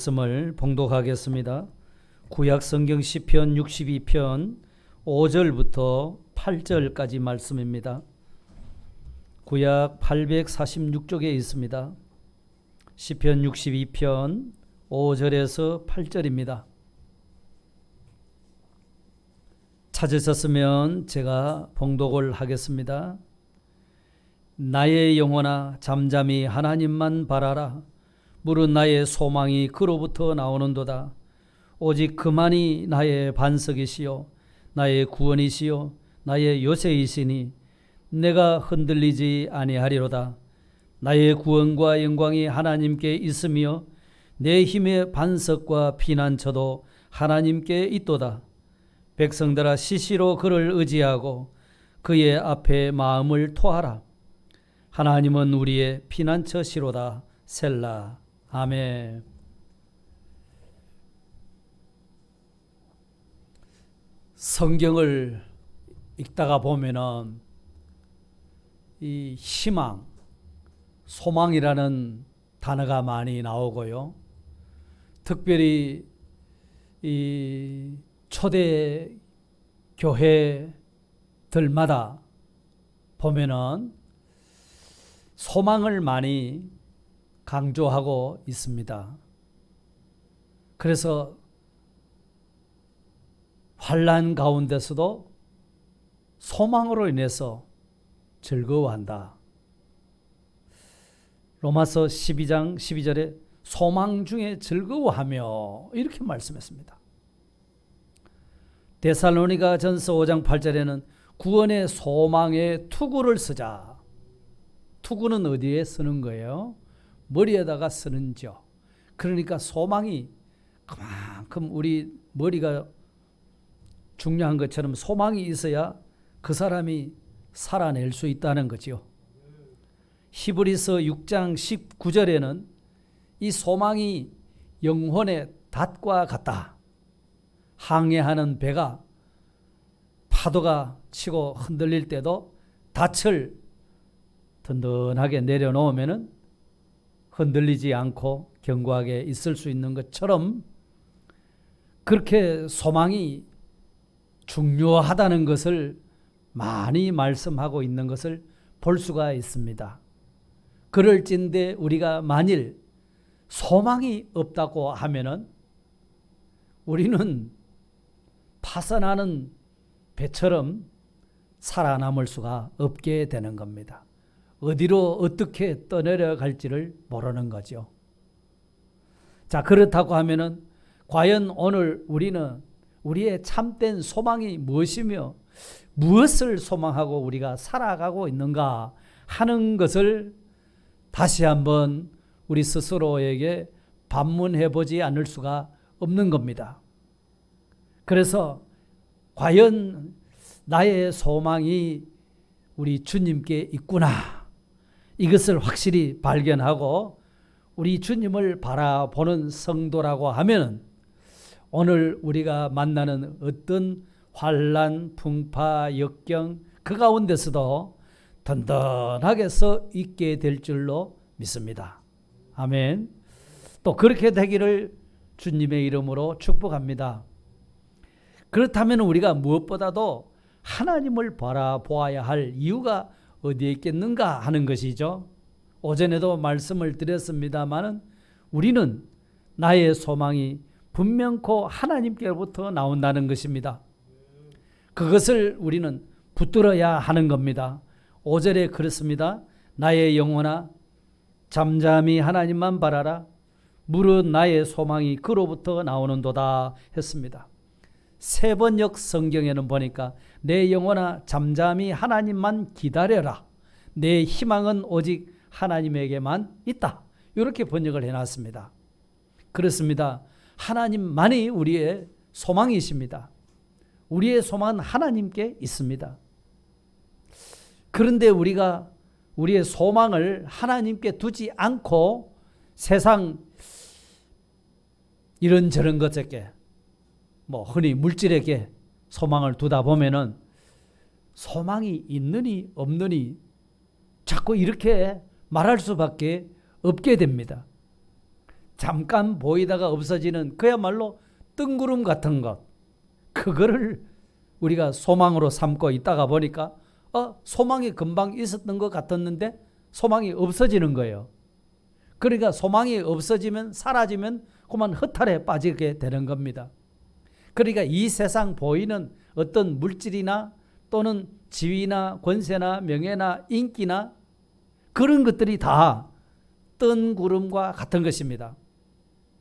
말씀을 봉독하겠습니다. 구약 성경 시편 62편 5절부터 8절까지 말씀입니다. 구약 846쪽에 있습니다. 시편 62편 5절에서 8절입니다. 찾으셨으면 제가 봉독을 하겠습니다. 나의 영혼아 잠잠히 하나님만 바라라. 물은 나의 소망이 그로부터 나오는도다. 오직 그만이 나의 반석이시요 나의 구원이시요 나의 요새이시니 내가 흔들리지 아니하리로다. 나의 구원과 영광이 하나님께 있으며 내 힘의 반석과 피난처도 하나님께 있도다. 백성들아 시시로 그를 의지하고 그의 앞에 마음을 토하라. 하나님은 우리의 피난처시로다. 셀라. 아멘. 성경을 읽다가 보면은 이 희망, 소망이라는 단어가 많이 나오고요. 특별히 이 초대 교회들마다 보면은 소망을 많이 강조하고 있습니다. 그래서 환난 가운데서도 소망으로 인해서 즐거워한다. 로마서 12장 12절에 소망 중에 즐거워하며 이렇게 말씀했습니다. 데살로니가 전서 5장 8절에는 구원의 소망의 투구를 쓰자. 투구는 어디에 쓰는 거예요? 머리에다가 쓰는지요. 그러니까 소망이 그만큼 우리 머리가 중요한 것처럼 소망이 있어야 그 사람이 살아낼 수 있다는 거죠. 히브리서 6장 19절에는 이 소망이 영혼의 닷과 같다. 항해하는 배가 파도가 치고 흔들릴 때도 닻을 든든하게 내려놓으면은 흔들리지 않고 견고하게 있을 수 있는 것처럼 그렇게 소망이 중요하다는 것을 많이 말씀하고 있는 것을 볼 수가 있습니다. 그럴진데 우리가 만일 소망이 없다고 하면은 우리는 파산하는 배처럼 살아남을 수가 없게 되는 겁니다. 어디로 어떻게 떠내려갈지를 모르는 거죠. 자, 그렇다고 하면은 과연 오늘 우리는 우리의 참된 소망이 무엇이며 무엇을 소망하고 우리가 살아가고 있는가 하는 것을 다시 한번 우리 스스로에게 반문해 보지 않을 수가 없는 겁니다. 그래서 과연 나의 소망이 우리 주님께 있구나. 이것을 확실히 발견하고 우리 주님을 바라보는 성도라고 하면 오늘 우리가 만나는 어떤 환난, 풍파, 역경 그 가운데서도 든든하게 서 있게 될 줄로 믿습니다. 아멘. 또 그렇게 되기를 주님의 이름으로 축복합니다. 그렇다면 우리가 무엇보다도 하나님을 바라보아야 할 이유가 어디에 있겠는가 하는 것이죠. 오전에도 말씀을 드렸습니다만 우리는 나의 소망이 분명코 하나님께로부터 나온다는 것입니다. 그것을 우리는 붙들어야 하는 겁니다. 5절에 그렇습니다. 나의 영혼아 잠잠히 하나님만 바라라. 무릇 나의 소망이 그로부터 나오는도다 했습니다. 세번역 성경에는 보니까 내 영혼아 잠잠히 하나님만 기다려라. 내 희망은 오직 하나님에게만 있다. 이렇게 번역을 해놨습니다. 그렇습니다. 하나님만이 우리의 소망이십니다. 우리의 소망은 하나님께 있습니다. 그런데 우리가 우리의 소망을 하나님께 두지 않고 세상 이런저런 것에게 흔히 물질에게 소망을 두다 보면은 소망이 있느니 없느니 자꾸 이렇게 말할 수밖에 없게 됩니다. 잠깐 보이다가 없어지는 그야말로 뜬구름 같은 것, 그거를 우리가 소망으로 삼고 있다가 보니까 소망이 금방 있었던 것 같았는데 소망이 없어지는 거예요. 그러니까 소망이 없어지면, 사라지면 그만 허탈에 빠지게 되는 겁니다. 그러니까 이 세상 보이는 어떤 물질이나 또는 지위나 권세나 명예나 인기나 그런 것들이 다 뜬구름과 같은 것입니다.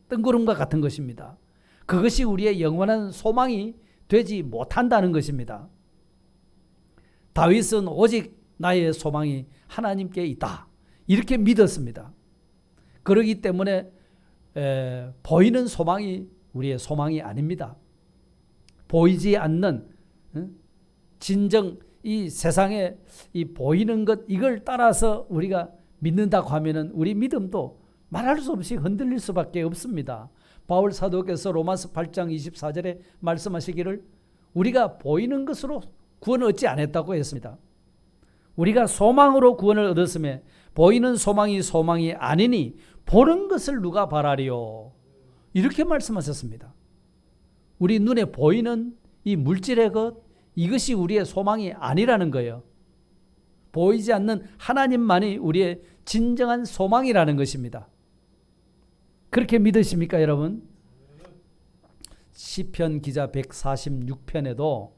뜬구름과 같은 것입니다. 그것이 우리의 영원한 소망이 되지 못한다는 것입니다. 다윗은 오직 나의 소망이 하나님께 있다, 이렇게 믿었습니다. 그렇기 때문에 보이는 소망이 우리의 소망이 아닙니다. 보이지 않는 진정 이 세상에 이 보이는 것, 이걸 따라서 우리가 믿는다고 하면은 우리 믿음도 말할 수 없이 흔들릴 수밖에 없습니다. 바울 사도께서 로마서 8장 24절에 말씀하시기를 우리가 보이는 것으로 구원을 얻지 않았다고 했습니다. 우리가 소망으로 구원을 얻었음에 보이는 소망이 아니니 보는 것을 누가 바라리요, 이렇게 말씀하셨습니다. 우리 눈에 보이는 이 물질의 것, 이것이 우리의 소망이 아니라는 거예요. 보이지 않는 하나님만이 우리의 진정한 소망이라는 것입니다. 그렇게 믿으십니까, 여러분? 시편 기자 146편에도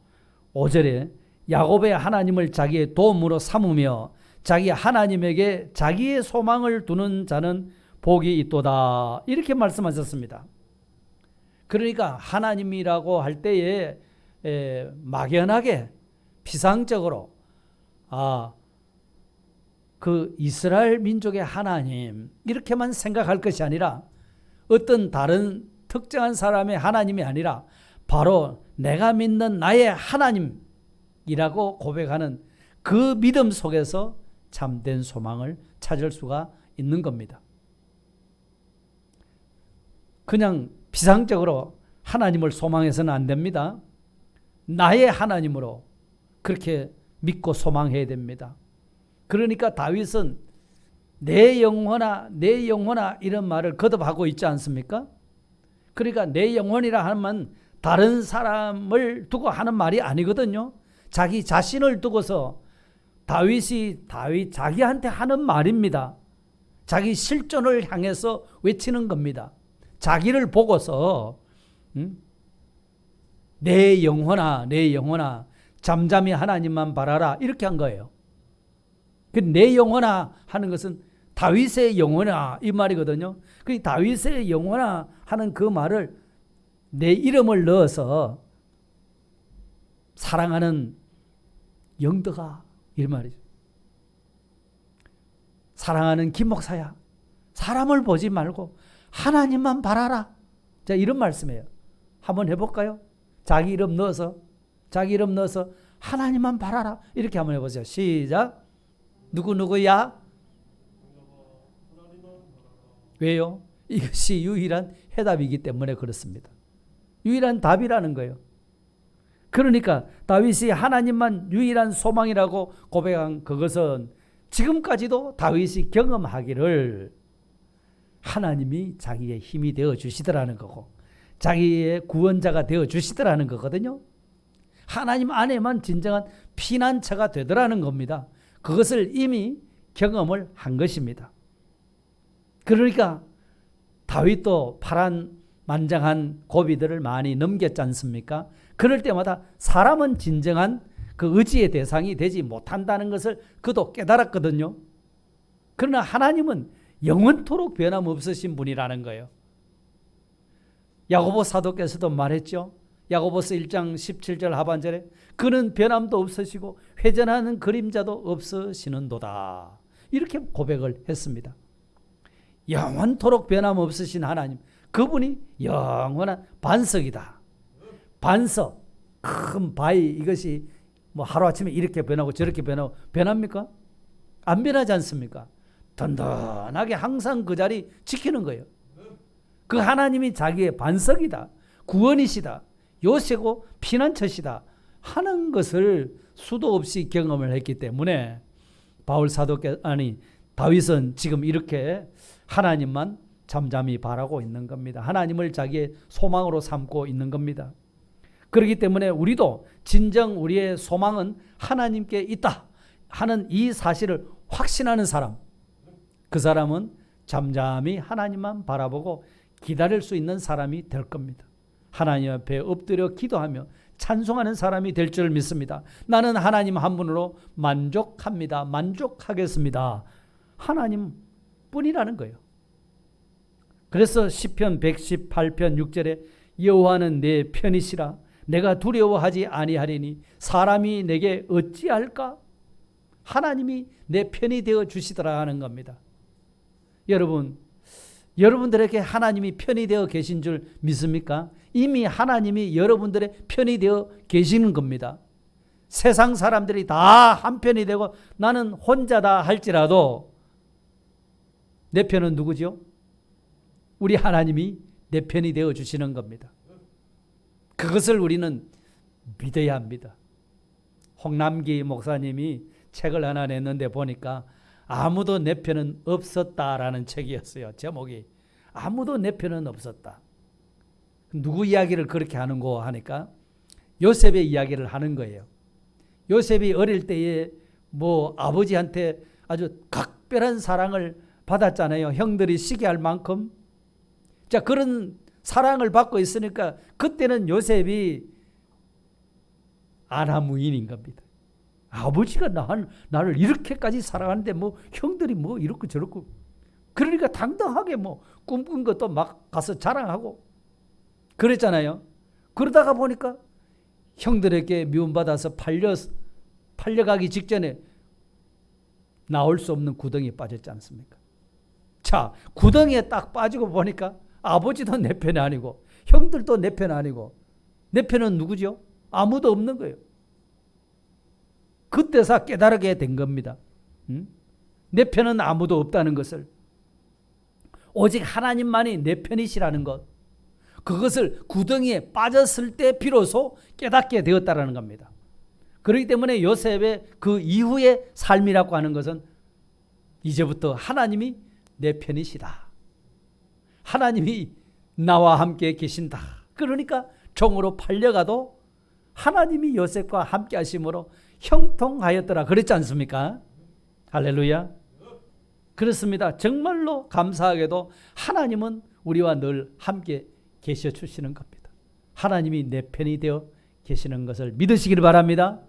5절에 야곱의 하나님을 자기의 도움으로 삼으며 자기 하나님에게 자기의 소망을 두는 자는 복이 있도다, 이렇게 말씀하셨습니다. 그러니까 하나님이라고 할 때에 막연하게 피상적으로 그 이스라엘 민족의 하나님 이렇게만 생각할 것이 아니라 어떤 다른 특정한 사람의 하나님이 아니라 바로 내가 믿는 나의 하나님이라고 고백하는 그 믿음 속에서 참된 소망을 찾을 수가 있는 겁니다. 그냥 피상적으로 하나님을 소망해서는 안 됩니다. 나의 하나님으로 그렇게 믿고 소망해야 됩니다. 그러니까 다윗은 내 영혼아 내 영혼아 이런 말을 거듭하고 있지 않습니까? 그러니까 내 영혼이라 하면 다른 사람을 두고 하는 말이 아니거든요. 자기 자신을 두고서 다윗이 자기한테 하는 말입니다. 자기 실존을 향해서 외치는 겁니다. 자기를 보고서 내 영혼아 내 영혼아 잠잠히 하나님만 바라라, 이렇게 한 거예요. 내 영혼아 하는 것은 다윗의 영혼아 이 말이거든요. 그 다윗의 영혼아 하는 그 말을 내 이름을 넣어서 사랑하는 영덕아 이 말이죠. 사랑하는 김 목사야, 사람을 보지 말고 하나님만 바라라. 자, 이런 말씀이에요. 한번 해볼까요? 자기 이름 넣어서 하나님만 바라라, 이렇게 한번 해보세요. 시작. 누구누구야? 왜요? 이것이 유일한 해답이기 때문에 그렇습니다. 유일한 답이라는 거예요. 그러니까 다윗이 하나님만 유일한 소망이라고 고백한 그것은 지금까지도 다윗이 경험하기를 하나님이 자기의 힘이 되어 주시더라는 거고 자기의 구원자가 되어 주시더라는 거거든요. 하나님 안에만 진정한 피난처가 되더라는 겁니다. 그것을 이미 경험을 한 것입니다. 그러니까 다윗도 파란만장한 고비들을 많이 넘겼지 않습니까? 그럴 때마다 사람은 진정한 그 의지의 대상이 되지 못한다는 것을 그도 깨달았거든요. 그러나 하나님은 영원토록 변함없으신 분이라는 거예요. 야고보 사도께서도 말했죠. 야고보서 1장 17절 하반절에 그는 변함도 없으시고 회전하는 그림자도 없으시는도다, 이렇게 고백을 했습니다. 영원토록 변함없으신 하나님, 그분이 영원한 반석이다. 반석, 큰 바위, 이것이 뭐 하루아침에 이렇게 변하고 저렇게 변하고 변합니까? 안 변하지 않습니까? 든든하게 항상 그 자리 지키는 거예요. 그 하나님이 자기의 반석이다, 구원이시다, 요새고 피난처시다 하는 것을 수도 없이 경험을 했기 때문에 다윗은 지금 이렇게 하나님만 잠잠히 바라고 있는 겁니다. 하나님을 자기의 소망으로 삼고 있는 겁니다. 그렇기 때문에 우리도 진정 우리의 소망은 하나님께 있다 하는 이 사실을 확신하는 사람, 그 사람은 잠잠히 하나님만 바라보고 기다릴 수 있는 사람이 될 겁니다. 하나님 앞에 엎드려 기도하며 찬송하는 사람이 될 줄 믿습니다. 나는 하나님 한 분으로 만족합니다. 만족하겠습니다. 하나님 뿐이라는 거예요. 그래서 시편 118편 6절에 여호와는 내 편이시라 내가 두려워하지 아니하리니 사람이 내게 어찌할까? 하나님이 내 편이 되어 주시더라 하는 겁니다. 여러분들에게 하나님이 편이 되어 계신 줄 믿습니까? 이미 하나님이 여러분들의 편이 되어 계시는 겁니다. 세상 사람들이 다 한편이 되고 나는 혼자다 할지라도 내 편은 누구죠? 우리 하나님이 내 편이 되어 주시는 겁니다. 그것을 우리는 믿어야 합니다. 홍남기 목사님이 책을 하나 냈는데 보니까 아무도 내 편은 없었다라는 책이었어요. 제목이 아무도 내 편은 없었다. 누구 이야기를 그렇게 하는고 하니까 요셉의 이야기를 하는 거예요. 요셉이 어릴 때에 아버지한테 아주 각별한 사랑을 받았잖아요. 형들이 시기할 만큼. 자, 그런 사랑을 받고 있으니까 그때는 요셉이 아나무인인 겁니다. 아버지가 나를 이렇게까지 사랑하는데 형들이 이렇고 저렇고 그러니까 당당하게 꿈꾼 것도 막 가서 자랑하고 그랬잖아요. 그러다가 보니까 형들에게 미움받아서 팔려가기 직전에 나올 수 없는 구덩이에 빠졌지 않습니까? 자, 구덩이에 딱 빠지고 보니까 아버지도 내 편이 아니고 형들도 내 편 아니고 내 편은 누구죠? 아무도 없는 거예요. 그때서 깨달게 된 겁니다. 내 편은 아무도 없다는 것을, 오직 하나님만이 내 편이시라는 것, 그것을 구덩이에 빠졌을 때 비로소 깨닫게 되었다는 겁니다. 그렇기 때문에 요셉의 그 이후의 삶이라고 하는 것은 이제부터 하나님이 내 편이시다. 하나님이 나와 함께 계신다. 그러니까 종으로 팔려가도 하나님이 요셉과 함께 하심으로 형통하였더라. 그랬지 않습니까? 할렐루야. 그렇습니다. 정말로 감사하게도 하나님은 우리와 늘 함께 계셔 주시는 겁니다. 하나님이 내 편이 되어 계시는 것을 믿으시길 바랍니다.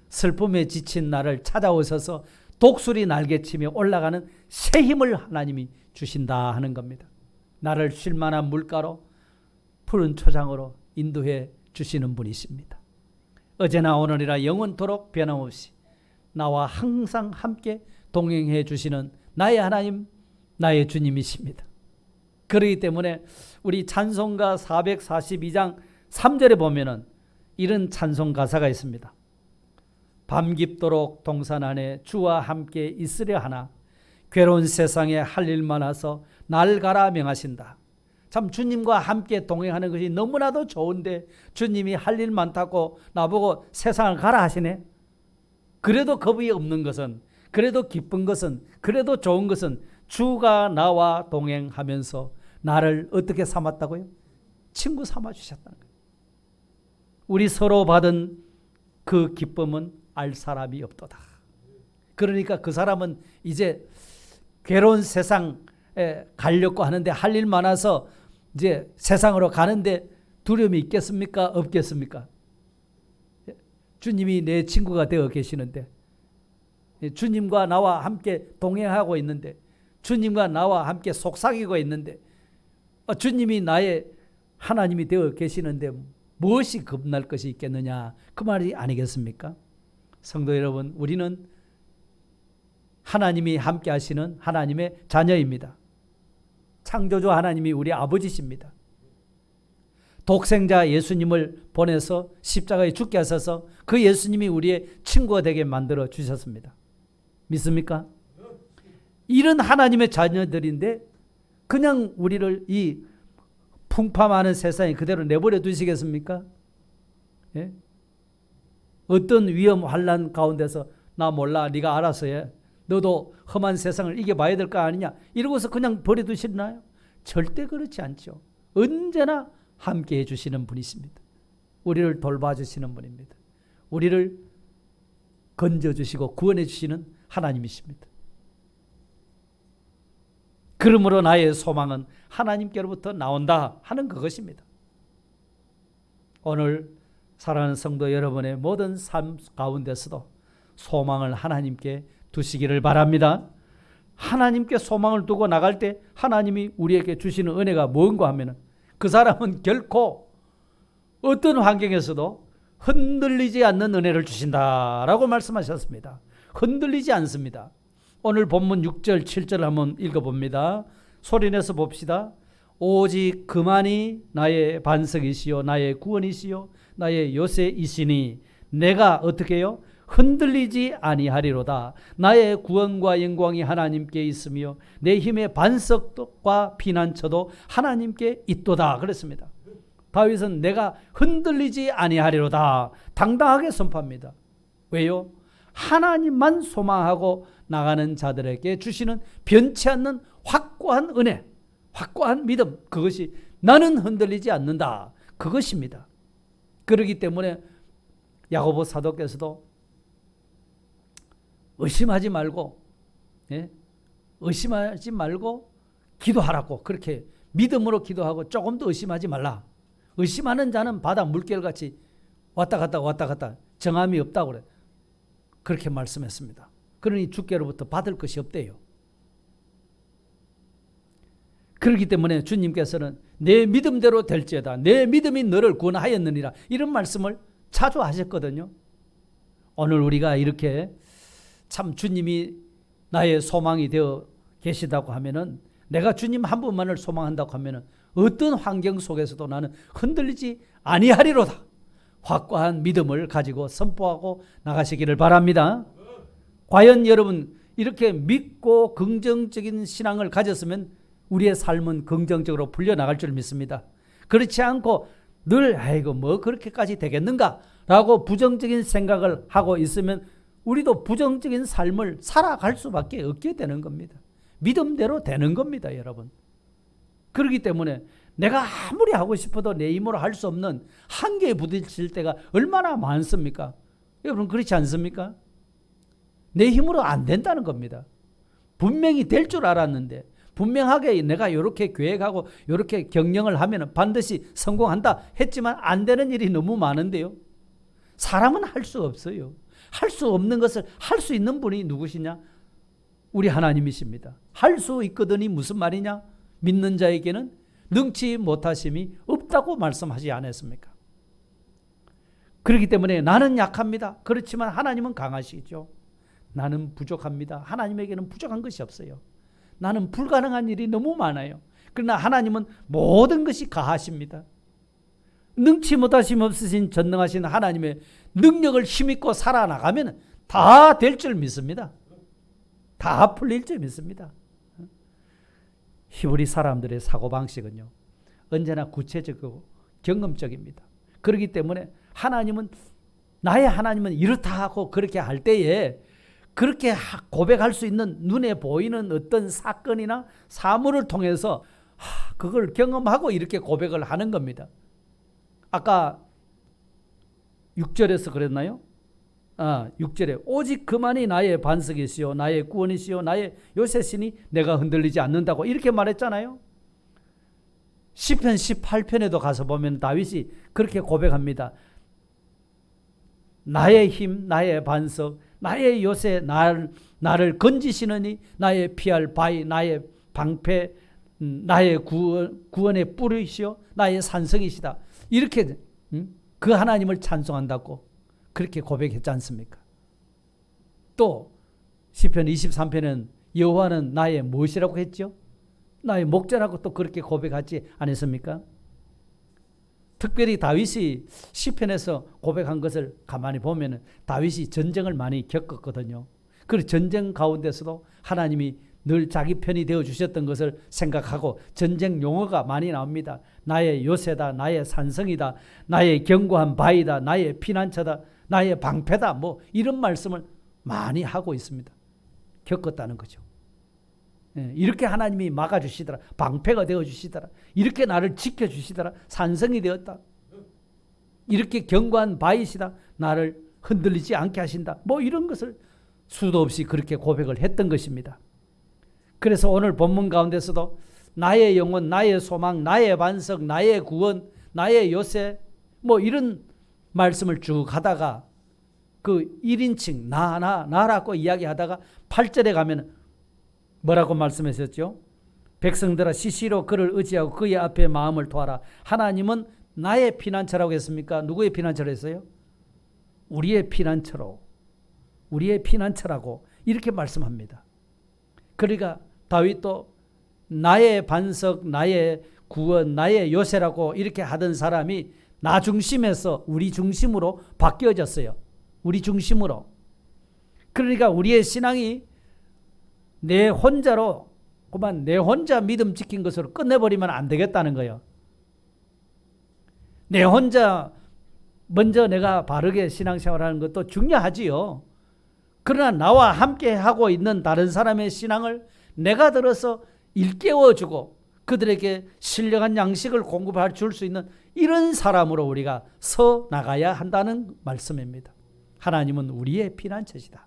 슬픔에 지친 나를 찾아오셔서 독수리 날개치며 올라가는 새 힘을 하나님이 주신다 하는 겁니다. 나를 쉴만한 물가로 푸른 초장으로 인도해 주시는 분이십니다. 어제나 오늘이라 영원토록 변함없이 나와 항상 함께 동행해 주시는 나의 하나님, 나의 주님이십니다. 그렇기 때문에 우리 찬송가 442장 3절에 보면은 이런 찬송 가사가 있습니다. 밤 깊도록 동산 안에 주와 함께 있으려 하나 괴로운 세상에 할 일 많아서 날 가라 명하신다. 참 주님과 함께 동행하는 것이 너무나도 좋은데 주님이 할 일 많다고 나보고 세상을 가라 하시네. 그래도 겁이 없는 것은, 그래도 기쁜 것은, 그래도 좋은 것은 주가 나와 동행하면서 나를 어떻게 삼았다고요? 친구 삼아 주셨다는 거예요. 우리 서로 받은 그 기쁨은 알 사람이 없도다. 그러니까 그 사람은 이제 괴로운 세상에 가려고 하는데 할 일 많아서 이제 세상으로 가는데 두려움이 있겠습니까? 없겠습니까? 주님이 내 친구가 되어 계시는데, 주님과 나와 함께 동행하고 있는데, 주님과 나와 함께 속삭이고 있는데, 주님이 나의 하나님이 되어 계시는데 무엇이 겁날 것이 있겠느냐, 그 말이 아니겠습니까? 성도 여러분, 우리는 하나님이 함께 하시는 하나님의 자녀입니다. 창조주 하나님이 우리 아버지십니다. 독생자 예수님을 보내서 십자가에 죽게 하셔서 그 예수님이 우리의 친구가 되게 만들어 주셨습니다. 믿습니까? 이런 하나님의 자녀들인데 그냥 우리를 이 풍파많은 세상에 그대로 내버려 두시겠습니까? 예? 어떤 위험 환난 가운데서 나 몰라, 네가 알아서 해, 너도 험한 세상을 이겨봐야 될 거 아니냐, 이러고서 그냥 버려두시나요? 절대 그렇지 않죠. 언제나 함께 해주시는 분이십니다. 우리를 돌봐주시는 분입니다. 우리를 건져주시고 구원해주시는 하나님이십니다. 그러므로 나의 소망은 하나님께로부터 나온다 하는 그것입니다. 오늘 사랑하는 성도 여러분의 모든 삶 가운데서도 소망을 하나님께 두시기를 바랍니다. 하나님께 소망을 두고 나갈 때 하나님이 우리에게 주시는 은혜가 뭔가 하면은 그 사람은 결코 어떤 환경에서도 흔들리지 않는 은혜를 주신다라고 말씀하셨습니다. 흔들리지 않습니다. 오늘 본문 6절 7절 한번 읽어봅니다. 소리내서 봅시다. 오직 그만이 나의 반석이시요 나의 구원이시요 나의 요새이시니 내가 어떻게 해요? 흔들리지 아니하리로다. 나의 구원과 영광이 하나님께 있으며 내 힘의 반석과 피난처도 하나님께 있도다 그랬습니다. 다윗은 내가 흔들리지 아니하리로다 당당하게 선포합니다. 왜요? 하나님만 소망하고 나가는 자들에게 주시는 변치 않는 확고한 은혜, 확고한 믿음, 그것이 나는 흔들리지 않는다 그것입니다. 그렇기 때문에 야고보 사도께서도 의심하지 말고 의심하지 말고 기도하라고 그렇게 믿음으로 기도하고 조금 더 의심하지 말라. 의심하는 자는 바다 물결같이 왔다 갔다 정함이 없다고 그래. 그렇게 말씀했습니다. 그러니 주께로부터 받을 것이 없대요. 그렇기 때문에 주님께서는 내 믿음대로 될지어다. 내 믿음이 너를 구원하였느니라. 이런 말씀을 자주 하셨거든요. 오늘 우리가 이렇게 참 주님이 나의 소망이 되어 계시다고 하면은 내가 주님 한 분만을 소망한다고 하면은 어떤 환경 속에서도 나는 흔들리지 아니하리로다. 확고한 믿음을 가지고 선포하고 나가시기를 바랍니다. 과연 여러분 이렇게 믿고 긍정적인 신앙을 가졌으면 우리의 삶은 긍정적으로 풀려나갈 줄 믿습니다. 그렇지 않고 늘 아이고 뭐 그렇게까지 되겠는가 라고 부정적인 생각을 하고 있으면 우리도 부정적인 삶을 살아갈 수밖에 없게 되는 겁니다. 믿음대로 되는 겁니다, 여러분. 그렇기 때문에 내가 아무리 하고 싶어도 내 힘으로 할 수 없는 한계에 부딪힐 때가 얼마나 많습니까? 여러분 그렇지 않습니까? 내 힘으로 안 된다는 겁니다. 분명히 될 줄 알았는데 분명하게 내가 이렇게 계획하고 이렇게 경영을 하면 반드시 성공한다 했지만 안 되는 일이 너무 많은데요. 사람은 할 수 없어요. 할 수 없는 것을 할 수 있는 분이 누구시냐? 우리 하나님이십니다. 할 수 있거든이 무슨 말이냐? 믿는 자에게는 능치 못하심이 없다고 말씀하지 않았습니까? 그렇기 때문에 나는 약합니다. 그렇지만 하나님은 강하시죠. 나는 부족합니다. 하나님에게는 부족한 것이 없어요. 나는 불가능한 일이 너무 많아요. 그러나 하나님은 모든 것이 가하십니다. 능치 못하심 없으신 전능하신 하나님의 능력을 힘입고 살아나가면 다 될 줄 믿습니다. 다 풀릴 줄 믿습니다. 히브리 사람들의 사고방식은요, 언제나 구체적이고 경험적입니다. 그렇기 때문에 나의 하나님은 이렇다 하고 그렇게 할 때에 그렇게 고백할 수 있는 눈에 보이는 어떤 사건이나 사물을 통해서 그걸 경험하고 이렇게 고백을 하는 겁니다. 아까 6절에서 그랬나요? 6절에 오직 그만이 나의 반석이시요 나의 구원이시요 나의 요새시니 내가 흔들리지 않는다고 이렇게 말했잖아요. 시편 18편에도 가서 보면 다윗이 그렇게 고백합니다. 나의 힘, 나의 반석, 나의 요새, 나를 건지시느니 나의 피할 바위, 나의 방패, 나의 구원의 뿌리시요 나의 산성이시다. 이렇게 그 하나님을 찬송한다고 그렇게 고백했지 않습니까? 또 시편 23편은 여호와는 나의 무엇이라고 했죠? 나의 목자라고 또 그렇게 고백하지 않았습니까? 특별히 다윗이 시편에서 고백한 것을 가만히 보면 다윗이 전쟁을 많이 겪었거든요. 그 전쟁 가운데서도 하나님이 늘 자기 편이 되어주셨던 것을 생각하고 전쟁 용어가 많이 나옵니다. 나의 요새다, 나의 산성이다, 나의 견고한 바위다, 나의 피난처다, 나의 방패다, 뭐 이런 말씀을 많이 하고 있습니다. 겪었다는 거죠. 이렇게 하나님이 막아주시더라. 방패가 되어주시더라. 이렇게 나를 지켜주시더라. 산성이 되었다. 이렇게 견고한 바위시다. 나를 흔들리지 않게 하신다. 뭐 이런 것을 수도 없이 그렇게 고백을 했던 것입니다. 그래서 오늘 본문 가운데서도 나의 영혼, 나의 소망, 나의 반석, 나의 구원, 나의 요새 뭐 이런 말씀을 쭉 하다가 그 1인칭 나라고 이야기하다가 8절에 가면 뭐라고 말씀하셨죠? 백성들아 시시로 그를 의지하고 그의 앞에 마음을 토하라. 하나님은 나의 피난처라고 했습니까? 누구의 피난처로 했어요? 우리의 피난처로. 우리의 피난처라고 이렇게 말씀합니다. 그러니까 다윗도 나의 반석, 나의 구원, 나의 요새라고 이렇게 하던 사람이 나 중심에서 우리 중심으로 바뀌어졌어요. 우리 중심으로. 그러니까 우리의 신앙이 내 혼자로 그만 내 혼자 믿음 지킨 것으로 끝내버리면 안 되겠다는 거예요. 내 혼자 먼저 내가 바르게 신앙생활하는 것도 중요하지요. 그러나 나와 함께 하고 있는 다른 사람의 신앙을 내가 들어서 일깨워주고 그들에게 신령한 양식을 공급할 줄 수 있는 이런 사람으로 우리가 서 나가야 한다는 말씀입니다. 하나님은 우리의 피난처시다.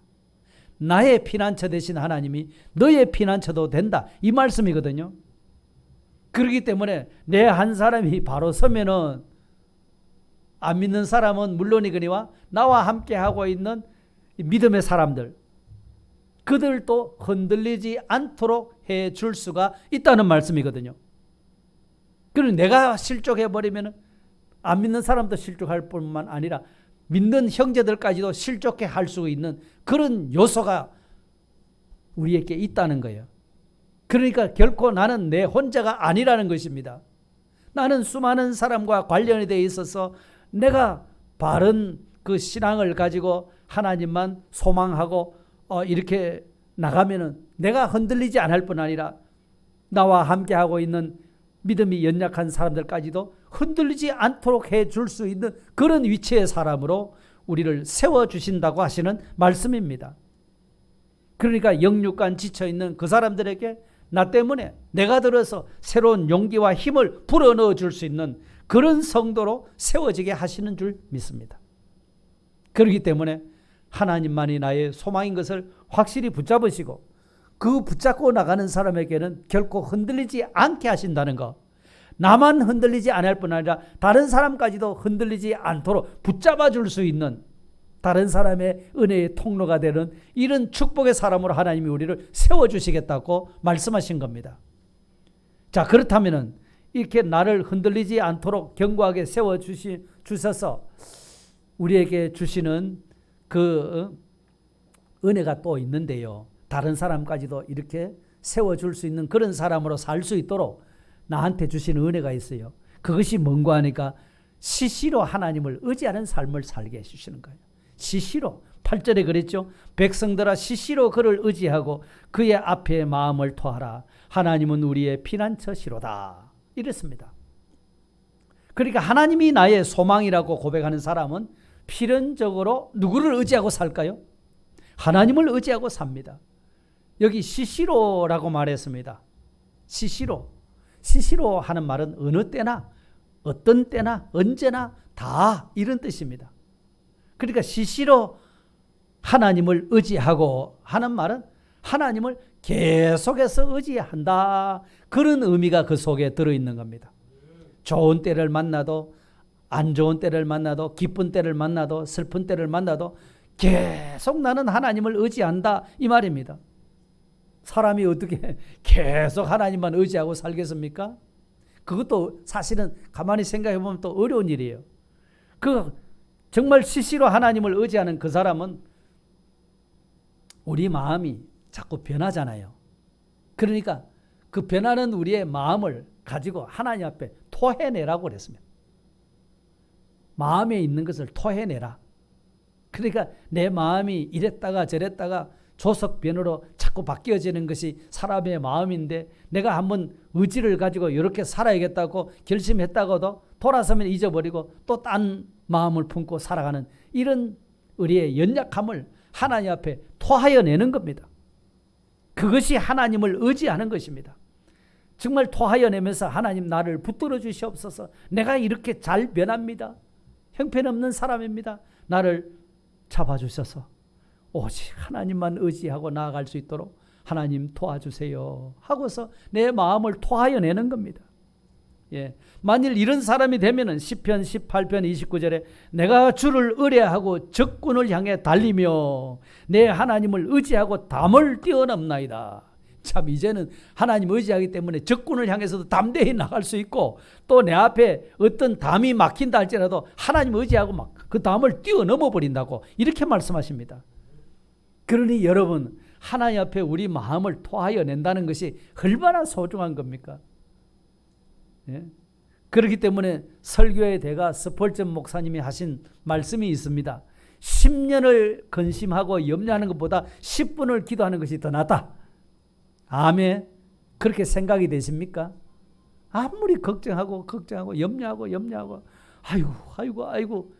나의 피난처 되신 하나님이 너의 피난처도 된다. 이 말씀이거든요. 그렇기 때문에 내 한 사람이 바로 서면은 안 믿는 사람은 물론이거니와 나와 함께 하고 있는 믿음의 사람들 그들도 흔들리지 않도록 해줄 수가 있다는 말씀이거든요. 그리고 내가 실족해버리면 안 믿는 사람도 실족할 뿐만 아니라 믿는 형제들까지도 실족해 할 수 있는 그런 요소가 우리에게 있다는 거예요. 그러니까 결코 나는 내 혼자가 아니라는 것입니다. 나는 수많은 사람과 관련이 되어 있어서 내가 바른 그 신앙을 가지고 하나님만 소망하고 이렇게 나가면은 내가 흔들리지 않을 뿐 아니라 나와 함께하고 있는 믿음이 연약한 사람들까지도 흔들리지 않도록 해줄 수 있는 그런 위치의 사람으로 우리를 세워주신다고 하시는 말씀입니다. 그러니까 영육간 지쳐있는 그 사람들에게 나 때문에 내가 들어서 새로운 용기와 힘을 불어넣어 줄 수 있는 그런 성도로 세워지게 하시는 줄 믿습니다. 그렇기 때문에 하나님만이 나의 소망인 것을 확실히 붙잡으시고 그 붙잡고 나가는 사람에게는 결코 흔들리지 않게 하신다는 것. 나만 흔들리지 않을 뿐 아니라 다른 사람까지도 흔들리지 않도록 붙잡아 줄 수 있는 다른 사람의 은혜의 통로가 되는 이런 축복의 사람으로 하나님이 우리를 세워주시겠다고 말씀하신 겁니다. 자, 그렇다면 이렇게 나를 흔들리지 않도록 견고하게 세워주셔서 우리에게 주시는 그 은혜가 또 있는데요. 다른 사람까지도 이렇게 세워줄 수 있는 그런 사람으로 살 수 있도록 나한테 주시는 은혜가 있어요. 그것이 뭔가 하니까 시시로 하나님을 의지하는 삶을 살게 해주시는 거예요. 시시로 8절에 그랬죠. 백성들아 시시로 그를 의지하고 그의 앞에 마음을 토하라. 하나님은 우리의 피난처시로다. 이랬습니다. 그러니까 하나님이 나의 소망이라고 고백하는 사람은 필연적으로 누구를 의지하고 살까요? 하나님을 의지하고 삽니다. 여기 시시로라고 말했습니다. 시시로 하는 말은 어느 때나 어떤 때나 언제나 다 이런 뜻입니다. 그러니까 시시로 하나님을 의지하고 하는 말은 하나님을 계속해서 의지한다. 그런 의미가 그 속에 들어있는 겁니다. 좋은 때를 만나도 안 좋은 때를 만나도 기쁜 때를 만나도 슬픈 때를 만나도 계속 나는 하나님을 의지한다 이 말입니다. 사람이 어떻게 계속 하나님만 의지하고 살겠습니까? 그것도 사실은 가만히 생각해 보면 또 어려운 일이에요. 정말 시시로 하나님을 의지하는 그 사람은 우리 마음이 자꾸 변하잖아요. 그러니까 그 변하는 우리의 마음을 가지고 하나님 앞에 토해내라고 그랬습니다. 마음에 있는 것을 토해내라. 그러니까 내 마음이 이랬다가 저랬다가 조석변으로 자꾸 바뀌어지는 것이 사람의 마음인데 내가 한번 의지를 가지고 이렇게 살아야겠다고 결심했다고도 돌아서면 잊어버리고 또 딴 마음을 품고 살아가는 이런 우리의 연약함을 하나님 앞에 토하여 내는 겁니다. 그것이 하나님을 의지하는 것입니다. 정말 토하여내면서 하나님 나를 붙들어 주시옵소서. 내가 이렇게 잘 변합니다. 형편없는 사람입니다. 나를 잡아주셔서 오직 하나님만 의지하고 나아갈 수 있도록 하나님 도와주세요 하고서 내 마음을 토하여내는 겁니다. 예. 만일 이런 사람이 되면은 시편 18편 29절에 내가 주를 의뢰하고 적군을 향해 달리며 내 하나님을 의지하고 담을 뛰어넘나이다. 참 이제는 하나님 의지하기 때문에 적군을 향해서도 담대히 나갈 수 있고 또 내 앞에 어떤 담이 막힌다 할지라도 하나님 의지하고 막 그 담을 뛰어넘어 버린다고 이렇게 말씀하십니다. 그러니 여러분 하나님 앞에 우리 마음을 토하여 낸다는 것이 얼마나 소중한 겁니까? 예? 그렇기 때문에 설교의 대가 스펄전 목사님이 하신 말씀이 있습니다. 10년을 근심하고 염려하는 것보다 10분을 기도하는 것이 더 낫다. 아멘. 그렇게 생각이 되십니까? 아무리 걱정하고 염려하고 아이고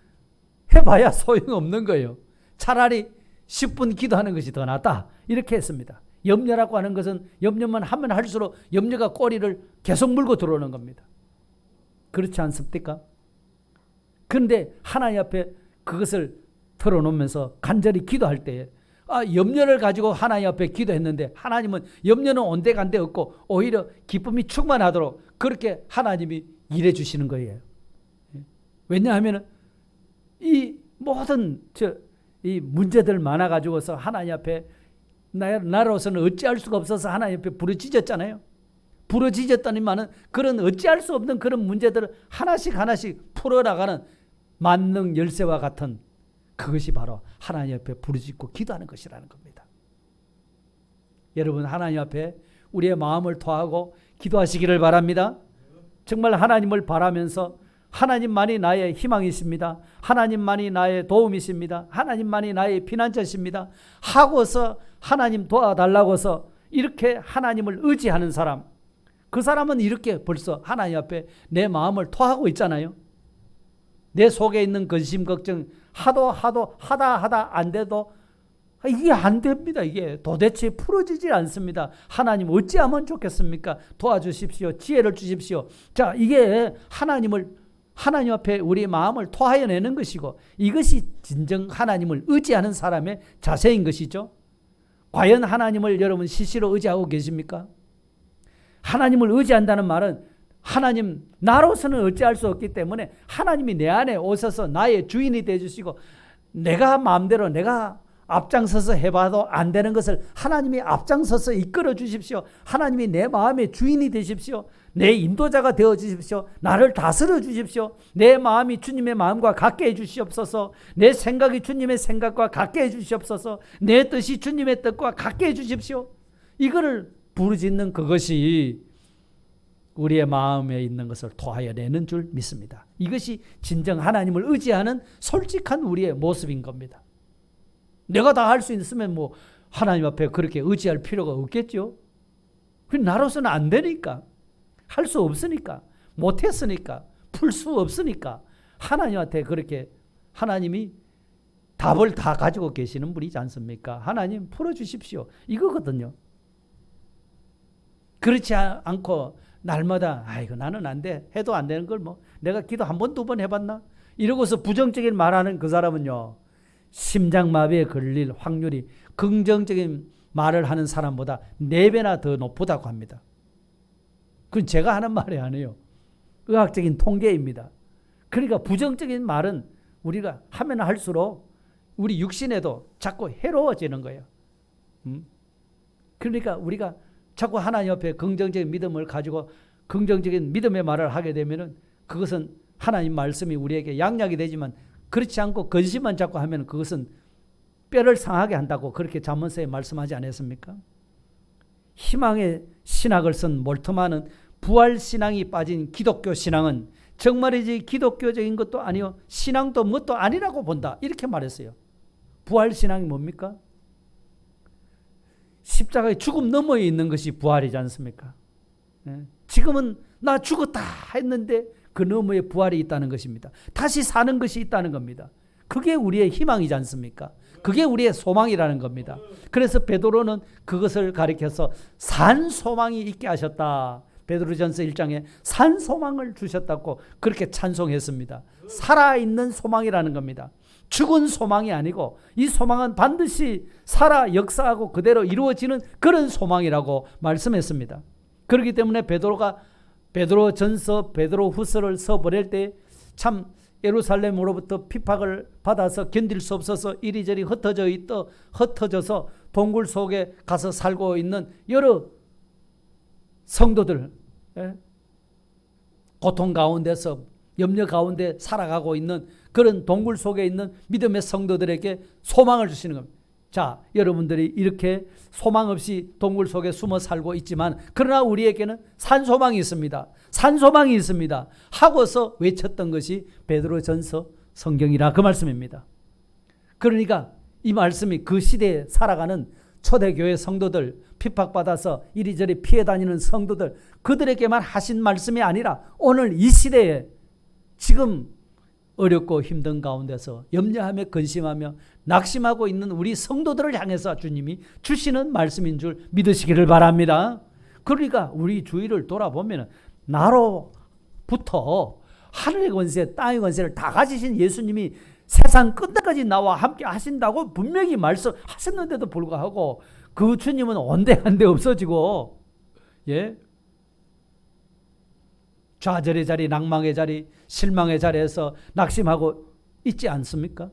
해봐야 소용없는 거예요. 차라리 10분 기도하는 것이 더 낫다. 이렇게 했습니다. 염려라고 하는 것은 염려만 하면 할수록 염려가 꼬리를 계속 물고 들어오는 겁니다. 그렇지 않습니까? 그런데 하나님 앞에 그것을 털어놓으면서 간절히 기도할 때에 염려를 가지고 하나님 앞에 기도했는데 하나님은 염려는 온데간데 없고 오히려 기쁨이 충만하도록 그렇게 하나님이 일해 주시는 거예요. 왜냐하면 이 모든 이 문제들 많아 가지고서 하나님 앞에 나로서는 어찌할 수가 없어서 하나님 앞에 부르짖었잖아요. 부르짖었더니만은 그런 어찌할 수 없는 그런 문제들을 하나씩 풀어나가는 만능 열쇠와 같은 그것이 바로 하나님 앞에 부르짖고 기도하는 것이라는 겁니다. 여러분 하나님 앞에 우리의 마음을 토하고 기도하시기를 바랍니다. 정말 하나님을 바라면서 하나님만이 나의 희망이십니다. 하나님만이 나의 도움이십니다. 하나님만이 나의 피난처십니다. 하고서 하나님 도와달라고서 이렇게 하나님을 의지하는 사람, 그 사람은 이렇게 벌써 하나님 앞에 내 마음을 토하고 있잖아요. 내 속에 있는 근심 걱정 하다 안 돼도 이게 안 됩니다. 이게 도대체 풀어지질 않습니다. 하나님 어찌하면 좋겠습니까? 도와주십시오. 지혜를 주십시오. 자, 이게 하나님 앞에 우리 마음을 토하여내는 것이고 이것이 진정 하나님을 의지하는 사람의 자세인 것이죠. 과연 하나님을 여러분 시시로 의지하고 계십니까? 하나님을 의지한다는 말은 하나님 나로서는 어찌할 수 없기 때문에 하나님이 내 안에 오셔서 나의 주인이 되어주시고 내가 마음대로 내가 앞장서서 해봐도 안 되는 것을 하나님이 앞장서서 이끌어 주십시오. 하나님이 내 마음의 주인이 되십시오. 내 인도자가 되어 주십시오. 나를 다스려 주십시오. 내 마음이 주님의 마음과 같게 해 주시옵소서. 내 생각이 주님의 생각과 같게 해 주시옵소서. 내 뜻이 주님의 뜻과 같게 해 주십시오. 이거를 부르짖는 그것이 우리의 마음에 있는 것을 토하여 내는 줄 믿습니다. 이것이 진정 하나님을 의지하는 솔직한 우리의 모습인 겁니다. 내가 다 할 수 있으면 뭐 하나님 앞에 그렇게 의지할 필요가 없겠죠. 나로서는 안 되니까, 할 수 없으니까, 못했으니까, 풀 수 없으니까 하나님한테 그렇게 하나님이 답을 다 가지고 계시는 분이지 않습니까? 하나님 풀어주십시오. 이거거든요. 그렇지 않고 날마다 아이고 나는 안 돼. 해도 안 되는 걸 뭐 내가 기도 한 번, 두 번 해봤나? 이러고서 부정적인 말하는 그 사람은요. 심장마비에 걸릴 확률이 긍정적인 말을 하는 사람보다 4배나 더 높다고 합니다. 그건 제가 하는 말이 아니에요. 의학적인 통계입니다. 그러니까 부정적인 말은 우리가 하면 할수록 우리 육신에도 자꾸 해로워지는 거예요. 그러니까 우리가 자꾸 하나님 옆에 긍정적인 믿음을 가지고 긍정적인 믿음의 말을 하게 되면은 그것은 하나님 말씀이 우리에게 양약이 되지만 그렇지 않고 근심만 자꾸 하면 그것은 뼈를 상하게 한다고 그렇게 잠언서에 말씀하지 않았습니까? 희망의 신학을 쓴 몰트만은 부활신앙이 빠진 기독교 신앙은 정말이지 기독교적인 것도 아니요 신앙도 뭣도 아니라고 본다. 이렇게 말했어요. 부활신앙이 뭡니까? 십자가의 죽음 너머에 있는 것이 부활이지 않습니까? 지금은 나 죽었다 했는데 그 너머에 부활이 있다는 것입니다. 다시 사는 것이 있다는 겁니다. 그게 우리의 희망이지 않습니까? 그게 우리의 소망이라는 겁니다. 그래서 베드로는 그것을 가리켜서 산 소망이 있게 하셨다. 베드로전서 1장에 산 소망을 주셨다고 그렇게 찬송했습니다. 살아있는 소망이라는 겁니다. 죽은 소망이 아니고 이 소망은 반드시 살아 역사하고 그대로 이루어지는 그런 소망이라고 말씀했습니다. 그렇기 때문에 베드로가 베드로전서, 베드로후서를 써버릴 때 참 예루살렘으로부터 핍박을 받아서 견딜 수 없어서 이리저리 흩어져서 동굴 속에 가서 살고 있는 여러 성도들, 고통 가운데서 염려 가운데 살아가고 있는 그런 동굴 속에 있는 믿음의 성도들에게 소망을 주시는 겁니다. 자, 여러분들이 이렇게 소망 없이 동굴 속에 숨어 살고 있지만 그러나 우리에게는 산소망이 있습니다. 산소망이 있습니다. 하고서 외쳤던 것이 베드로전서 성경이라 그 말씀입니다. 그러니까 이 말씀이 그 시대에 살아가는 초대교회 성도들, 핍박받아서 이리저리 피해 다니는 성도들, 그들에게만 하신 말씀이 아니라 오늘 이 시대에 지금 어렵고 힘든 가운데서 염려하며 근심하며 낙심하고 있는 우리 성도들을 향해서 주님이 주시는 말씀인 줄 믿으시기를 바랍니다. 그러니까 우리 주위를 돌아보면 나로부터 하늘의 권세, 땅의 권세를 다 가지신 예수님이 세상 끝날까지 나와 함께 하신다고 분명히 말씀하셨는데도 불구하고 그 주님은 온데간데 없어지고, 예, 좌절의 자리, 낭망의 자리, 실망의 자리에서 낙심하고 있지 않습니까?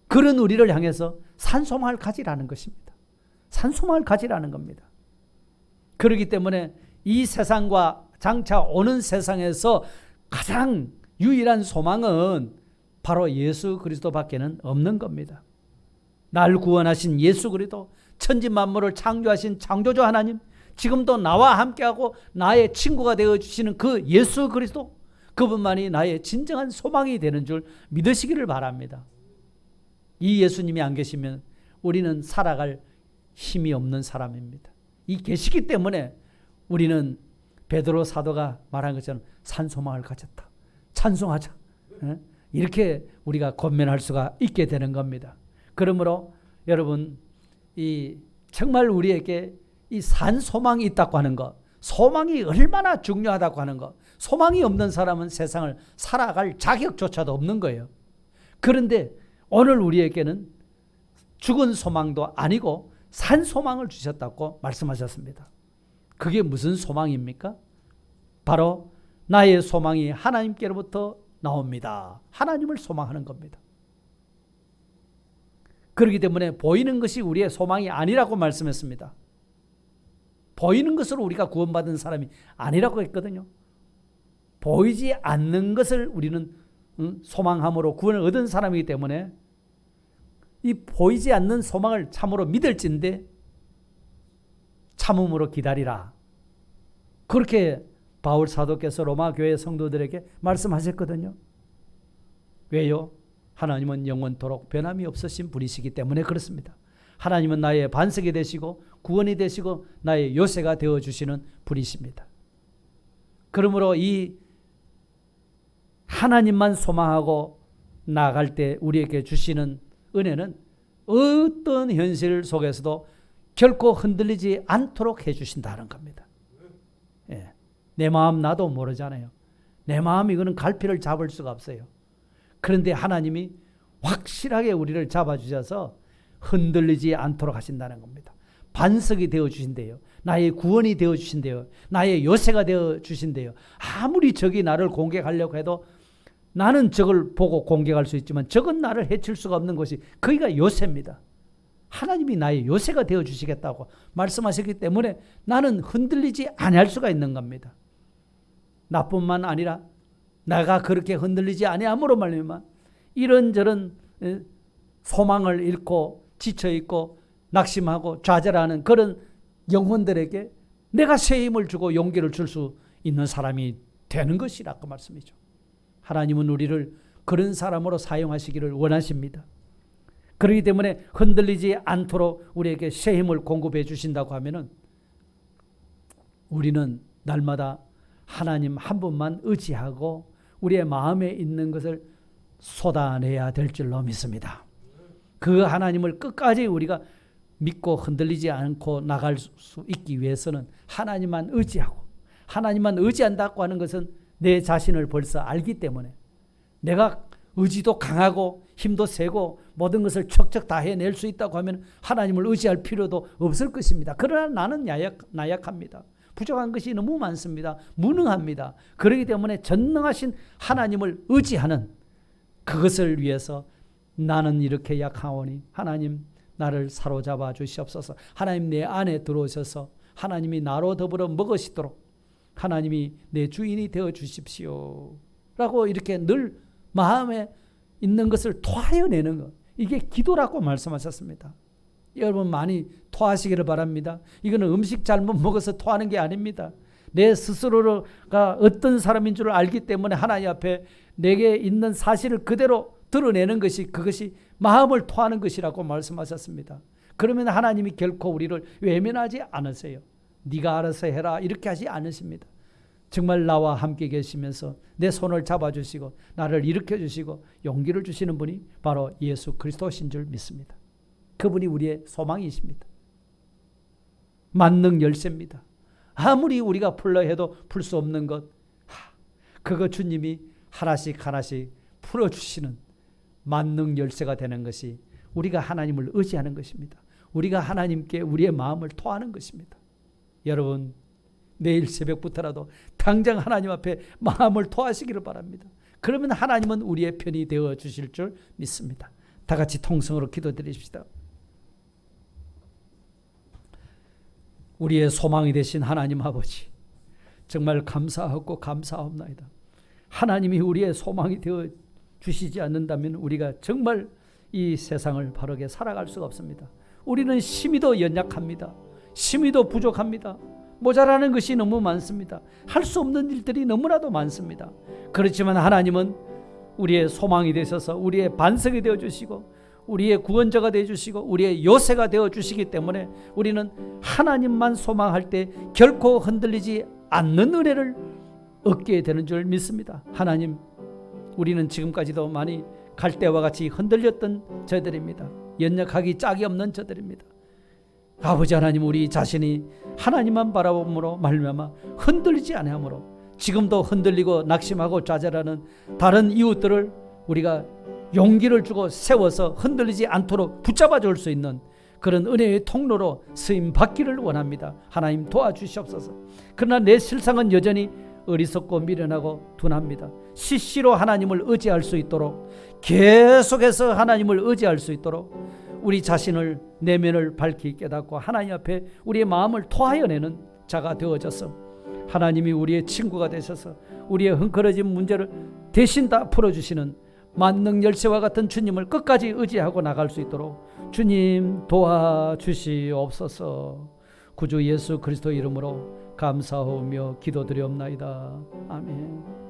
그런 우리를 향해서 산소망을 가지라는 것입니다. 산소망을 가지라는 겁니다. 그렇기 때문에 이 세상과 장차 오는 세상에서 가장 유일한 소망은 바로 예수 그리스도밖에는 없는 겁니다. 날 구원하신 예수 그리스도, 천지 만물을 창조하신 창조주 하나님, 지금도 나와 함께하고 나의 친구가 되어주시는 그 예수 그리스도, 그분만이 나의 진정한 소망이 되는 줄 믿으시기를 바랍니다. 이 예수님이 안 계시면 우리는 살아갈 힘이 없는 사람입니다. 이 계시기 때문에 우리는 베드로 사도가 말한 것처럼 산소망을 가졌다. 찬송하자. 이렇게 우리가 권면할 수가 있게 되는 겁니다. 그러므로 여러분, 이 정말 우리에게 이 산소망이 있다고 하는 것, 소망이 얼마나 중요하다고 하는 것, 소망이 없는 사람은 세상을 살아갈 자격조차도 없는 거예요. 그런데 오늘 우리에게는 죽은 소망도 아니고 산소망을 주셨다고 말씀하셨습니다. 그게 무슨 소망입니까? 바로 나의 소망이 하나님께로부터 나옵니다. 하나님을 소망하는 겁니다. 그렇기 때문에 보이는 것이 우리의 소망이 아니라고 말씀했습니다. 보이는 것으로 우리가 구원받은 사람이 아니라고 했거든요. 보이지 않는 것을 우리는 소망함으로 구원을 얻은 사람이기 때문에 이 보이지 않는 소망을 참으로 믿을진데 참음으로 기다리라. 그렇게 바울 사도께서 로마 교회 성도들에게 말씀하셨거든요. 왜요? 하나님은 영원토록 변함이 없으신 분이시기 때문에 그렇습니다. 하나님은 나의 반석이 되시고 구원이 되시고 나의 요새가 되어주시는 분이십니다. 그러므로 이 하나님만 소망하고 나아갈 때 우리에게 주시는 은혜는 어떤 현실 속에서도 결코 흔들리지 않도록 해주신다는 겁니다. 예. 내 마음 나도 모르잖아요. 내 마음 이거는 갈피를 잡을 수가 없어요. 그런데 하나님이 확실하게 우리를 잡아주셔서 흔들리지 않도록 하신다는 겁니다. 반석이 되어주신대요. 나의 구원이 되어주신대요. 나의 요새가 되어주신대요. 아무리 적이 나를 공격하려고 해도 나는 적을 보고 공격할 수 있지만 적은 나를 해칠 수가 없는 것이 거기가 요새입니다. 하나님이 나의 요새가 되어주시겠다고 말씀하셨기 때문에 나는 흔들리지 아니할 수가 있는 겁니다. 나뿐만 아니라 내가 그렇게 흔들리지 아니함으로 말미암아 이런저런 소망을 잃고 지쳐있고 낙심하고 좌절하는 그런 영혼들에게 내가 새 힘을 주고 용기를 줄 수 있는 사람이 되는 것이라 그 말씀이죠. 하나님은 우리를 그런 사람으로 사용하시기를 원하십니다. 그렇기 때문에 흔들리지 않도록 우리에게 새 힘을 공급해 주신다고 하면은 우리는 날마다 하나님 한 분만 의지하고 우리의 마음에 있는 것을 쏟아내야 될 줄로 믿습니다. 그 하나님을 끝까지 우리가 믿고 흔들리지 않고 나갈 수 있기 위해서는 하나님만 의지하고, 하나님만 의지한다고 하는 것은 내 자신을 벌써 알기 때문에 내가 의지도 강하고 힘도 세고 모든 것을 척척 다 해낼 수 있다고 하면 하나님을 의지할 필요도 없을 것입니다. 그러나 나는 나약합니다. 부족한 것이 너무 많습니다. 무능합니다. 그렇기 때문에 전능하신 하나님을 의지하는, 그것을 위해서 나는 이렇게 약하오니 하나님 나를 사로잡아 주시옵소서. 하나님 내 안에 들어오셔서 하나님이 나로 더불어 먹으시도록 하나님이 내 주인이 되어 주십시오 라고 이렇게 늘 마음에 있는 것을 토하여내는 것, 이게 기도라고 말씀하셨습니다. 여러분 많이 토하시기를 바랍니다. 이거는 음식 잘못 먹어서 토하는 게 아닙니다. 내 스스로가 어떤 사람인 줄 알기 때문에 하나님 앞에 내게 있는 사실을 그대로 드러내는 것이, 그것이 마음을 토하는 것이라고 말씀하셨습니다. 그러면 하나님이 결코 우리를 외면하지 않으세요. 네가 알아서 해라 이렇게 하지 않으십니다. 정말 나와 함께 계시면서 내 손을 잡아주시고 나를 일으켜주시고 용기를 주시는 분이 바로 예수 그리스도신 줄 믿습니다. 그분이 우리의 소망이십니다. 만능 열쇠입니다. 아무리 우리가 풀려 해도 풀 수 없는 것, 그거 주님이 하나씩 하나씩 풀어주시는 만능 열쇠가 되는 것이 우리가 하나님을 의지하는 것입니다. 우리가 하나님께 우리의 마음을 토하는 것입니다. 여러분 내일 새벽부터라도 당장 하나님 앞에 마음을 토하시기를 바랍니다. 그러면 하나님은 우리의 편이 되어 주실 줄 믿습니다. 다 같이 통성으로 기도드립시다. 우리의 소망이 되신 하나님 아버지, 정말 감사하고 감사합니다. 하나님이 우리의 소망이 되어 주시지 않는다면 우리가 정말 이 세상을 바르게 살아갈 수가 없습니다. 우리는 심히도 연약합니다. 심히도 부족합니다. 모자라는 것이 너무 많습니다. 할 수 없는 일들이 너무나도 많습니다. 그렇지만 하나님은 우리의 소망이 되셔서 우리의 반석이 되어주시고 우리의 구원자가 되어주시고 우리의 요새가 되어주시기 때문에 우리는 하나님만 소망할 때 결코 흔들리지 않는 은혜를 얻게 되는 줄 믿습니다. 하나님, 우리는 지금까지도 많이 갈대와 같이 흔들렸던 저들입니다. 연약하기 짝이 없는 저들입니다. 아버지 하나님, 우리 자신이 하나님만 바라봄으로 말미암아 흔들리지 아니하므로 지금도 흔들리고 낙심하고 좌절하는 다른 이웃들을 우리가 용기를 주고 세워서 흔들리지 않도록 붙잡아 줄 수 있는 그런 은혜의 통로로 쓰임 받기를 원합니다. 하나님 도와주시옵소서. 그러나 내 실상은 여전히 어리석고 미련하고 둔합니다. 시시로 하나님을 의지할 수 있도록, 계속해서 하나님을 의지할 수 있도록 우리 자신을, 내면을 밝히 깨닫고 하나님 앞에 우리의 마음을 토하여내는 자가 되어져서 하나님이 우리의 친구가 되셔서 우리의 흥그러진 문제를 대신 다 풀어주시는 만능 열쇠와 같은 주님을 끝까지 의지하고 나갈 수 있도록 주님 도와주시옵소서. 구주 예수 그리스도 이름으로 감사하며 기도드리옵나이다. 아멘.